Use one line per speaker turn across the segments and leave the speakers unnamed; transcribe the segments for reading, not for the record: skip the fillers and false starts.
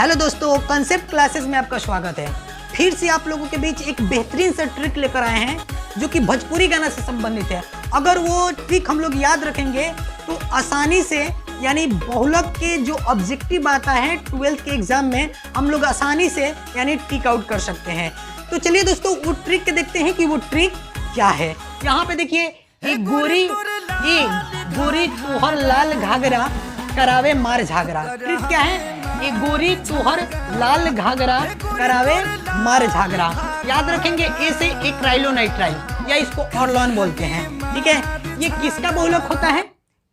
Hello दोस्तों, concept classes में आपका स्वागत है। फिर से आप लोगों के बीच एक बेहतरीन सा ट्रिक लेकर आए हैं जो कि भोजपुरी गाना से संबंधित है। अगर वो ट्रिक हम लोग याद रखेंगे तो आसानी से यानी बहुलक के जो ऑब्जेक्टिव आता है 12th के एग्जाम में हम लोग आसानी से यानी टिक आउट कर सकते हैं। तो चलिए दोस्तों वो ट्रिक के देखते हैं कि वो ट्रिक क्या है। यहाँ पे देखिए, एक गोरी तोहर लाल घाघरा करावे मार झगड़ा। ट्रिक क्या है? एक गोरी तोहर लाल घाघरा करावे मार झगड़ा। याद रखेंगे ए से एक्राइलोनाइट्राइल या इसको ऑर्लॉन बोलते हैं। ठीक है, ये किसका बहुलक होता है?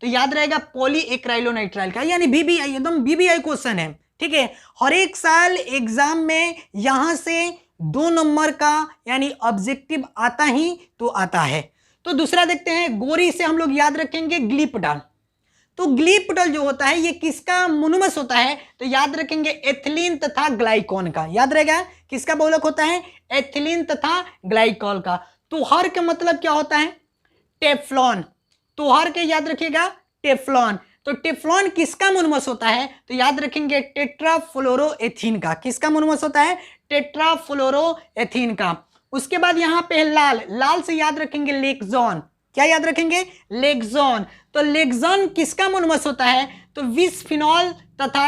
तो याद रहेगा पॉली एक्राइलोनाइट्राइल का, यानी बीबीआई, एकदम बीबीआई क्वेश्चन है। ठीक है, हर एक साल एग्जाम में यहां से 2 नंबर का यानी ऑब्जेक्टिव आता ही तो आता है। तो दूसरा देखते हैं, गोरी से हम लोग याद रखेंगे ग्लिपडाल। तो ग्लिपडाल जो होता है ये किसका मोनोमर्स होता है? तो याद रखेंगे एथिलीन तथा ग्लाइकॉन का। याद रहेगा किसका बहुलक होता है? एथिलीन तथा ग्लाइकॉल का। तुहार का मतलब क्या होता है? टेफ्लॉन। तुहार के याद रखिएगा टेफ्लॉन। तो टेफ्लॉन किसका मोनोमर्स होता है? तो याद रखेंगे टेट्राफ्लोरोएथीन का। किसका मोनोमर्स होता है? टेट्राफ्लोरोएथीन का। उसके बाद यहाँ पे लाल से याद रखेंगे लेक्सॉन। क्या याद रखेंगे? लेक्सॉन। तो लेक्सॉन किसका मोनोमर्स होता है? तो बिस्फिनॉल तथा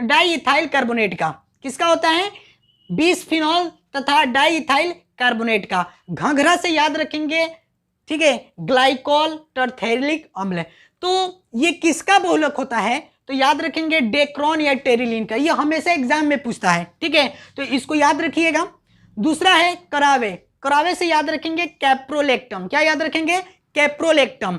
डाइइथाइल कार्बोनेट का। किसका होता है? बिस्फिनॉल तथा डाइइथाइल कार्बोनेट का। घाघरा से याद रखेंगे, ठीक है, ग्लाइकोल टर्थेरिक अम्ल। तो ये किसका बहुलक होता है? तो याद रखेंगे डेक्रोन या टेरिलिन का। ये हमेशा एग्जाम में पूछता है। ठीक है, तो इसको याद रखिएगा। दूसरा है करावे। करावे से याद रखेंगे कैप्रोलेक्टम। क्या याद रखेंगे? कैप्रोलेक्टम।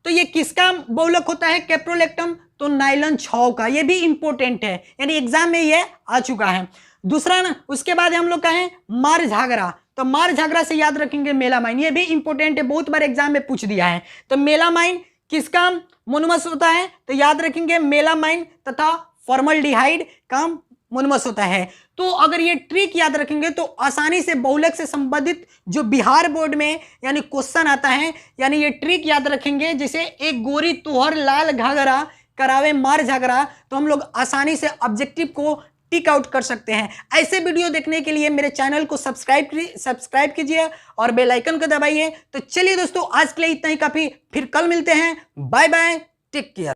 तो ये किसका बहुलक होता है कैप्रोलेक्टम? तो नाइलन 6 का। ये भी इंपॉर्टेंट है, यानी एग्जाम में ये आ चुका है। दूसरा ना, उसके बाद हम लोग कहें मार झगड़ा। तो मार झगड़ा से याद रखेंगे मेलामाइन। ये भी इंपॉर्टेंट है, बहुत बार एग्जाम में पूछ दिया है। तो मेलामाइन किसका मोनोमर्स होता है? तो याद रखेंगे मेलामाइन तथा फॉर्मल्डिहाइड का मोनोमर्स होता है। तो अगर ये ट्रिक याद रखेंगे तो आसानी से बहुलक से संबंधित जो बिहार बोर्ड में यानी क्वेश्चन आता है, यानी ये ट्रिक याद रखेंगे, जैसे एक गोरी तोहर लाल घाघरा करावे मार झगड़ा, तो हम लोग आसानी से ऑब्जेक्टिव को टिक आउट कर सकते हैं। ऐसे वीडियो देखने के लिए मेरे चैनल को सब्सक्राइब कीजिए और बेल आइकन को दबाइए। तो चलिए दोस्तों, आज के लिए इतना ही काफी। फिर कल मिलते हैं। Bye bye, take care.